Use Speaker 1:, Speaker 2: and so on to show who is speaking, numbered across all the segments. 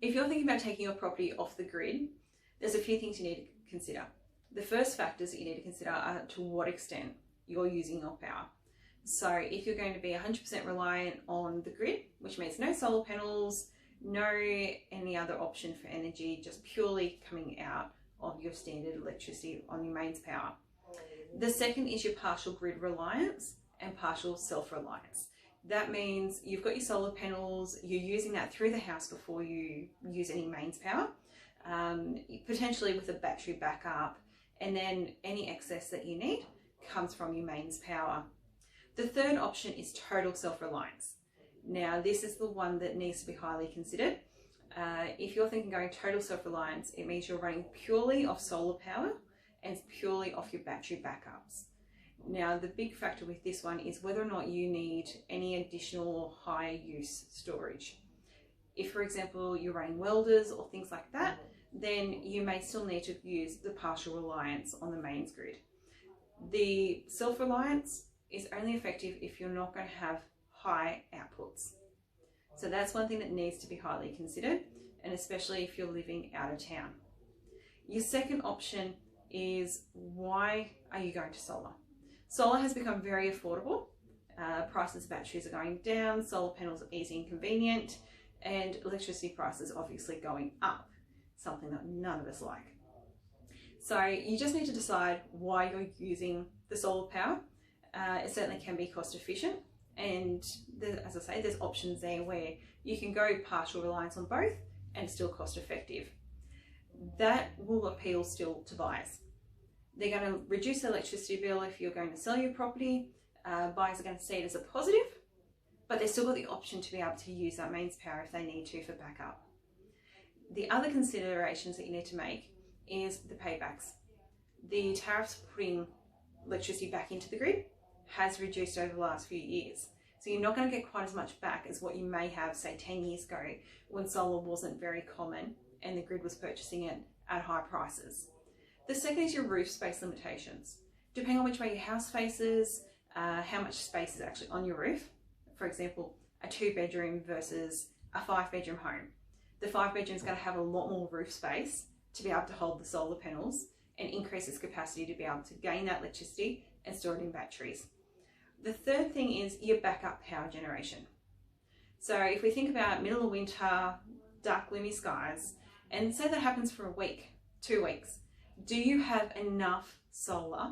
Speaker 1: If you're thinking about taking your property off the grid, there's a few things you need to consider. The first factors that you need to consider are to what extent you're using your power. So if you're going to be 100% reliant on the grid, which means no solar panels, no any other option for energy, just purely coming out of your standard electricity on your mains power. The second is your partial grid reliance and partial self-reliance. That means you've got your solar panels, you're using that through the house before you use any mains power, potentially with a battery backup, and then any excess that you need comes from your mains power. The third option is total self-reliance. Now, this is the one that needs to be highly considered. If you're thinking going total self-reliance, it means you're running purely off solar power and purely off your battery backups. Now, the big factor with this one is whether or not you need any additional high use storage. If, for example, you're running welders or things like that, then you may still need to use the partial reliance on the mains grid. The self-reliance is only effective if you're not going to have high outputs. So that's one thing that needs to be highly considered, and especially if you're living out of town. Your second option is, why are you going to solar? Solar has become very affordable. Prices of batteries are going down, solar panels are easy and convenient, and electricity prices obviously going up, something that none of us like. So you just need to decide why you're using the solar power. It certainly can be cost efficient, and as I say, there's options there where you can go partial reliance on both and still cost effective. That will appeal still to buyers. They're going to reduce the electricity bill if you're going to sell your property. Buyers are going to see it as a positive, but they've still got the option to be able to use that mains power if they need to for backup. The other considerations that you need to make is the paybacks. The tariffs putting electricity back into the grid has reduced over the last few years. So you're not going to get quite as much back as what you may have, say, 10 years ago when solar wasn't very common and the grid was purchasing it at high prices. The second is your roof space limitations. Depending on which way your house faces, how much space is actually on your roof. For example, a 2-bedroom versus a 5-bedroom home. The 5-bedroom is going to have a lot more roof space to be able to hold the solar panels and increase its capacity to be able to gain that electricity and store it in batteries. The third thing is your backup power generation. So if we think about middle of winter, dark gloomy skies, and say that happens for a week, 2 weeks, do you have enough solar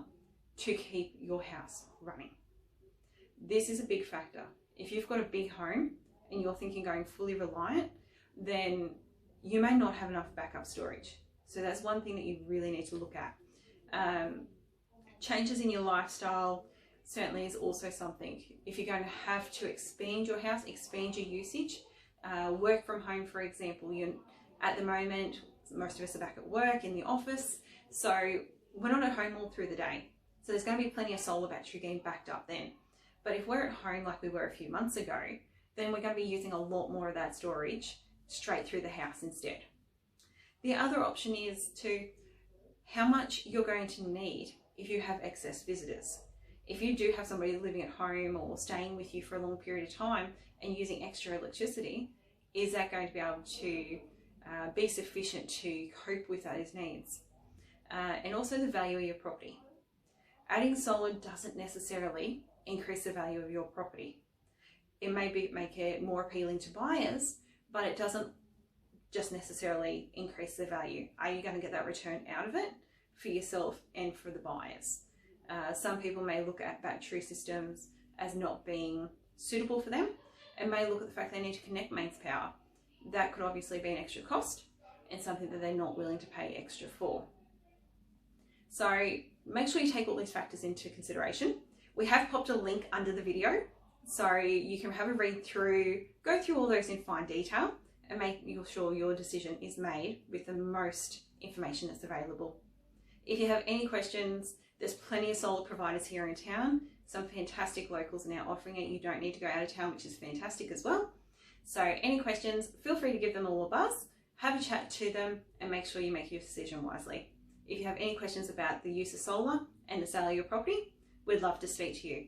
Speaker 1: to keep your house running? This is a big factor. If you've got a big home and you're thinking going fully reliant, then you may not have enough backup storage. So that's one thing that you really need to look at. Changes in your lifestyle certainly is also something. If you're going to have to expand your house, expand your usage, work from home, for example, at the moment, most of us are back at work, in the office, so we're not at home all through the day. So there's going to be plenty of solar battery getting backed up then. But if we're at home like we were a few months ago, then we're going to be using a lot more of that storage straight through the house instead. The other option is to how much you're going to need if you have excess visitors. If you do have somebody living at home or staying with you for a long period of time and using extra electricity, is that going to be able to be sufficient to cope with those needs? And also the value of your property. Adding solar doesn't necessarily increase the value of your property. It may make it more appealing to buyers, but it doesn't just necessarily increase the value. Are you going to get that return out of it for yourself and for the buyers? Some people may look at battery systems as not being suitable for them and may look at the fact they need to connect mains power. That could obviously be an extra cost and something that they're not willing to pay extra for. So make sure you take all these factors into consideration. We have popped a link under the video so you can have a read through, go through all those in fine detail and make sure your decision is made with the most information that's available. If you have any questions, there's plenty of solar providers here in town. Some fantastic locals are now offering it. You don't need to go out of town, which is fantastic as well. So any questions, feel free to give them all a buzz, have a chat to them and make sure you make your decision wisely. If you have any questions about the use of solar and the sale of your property, we'd love to speak to you.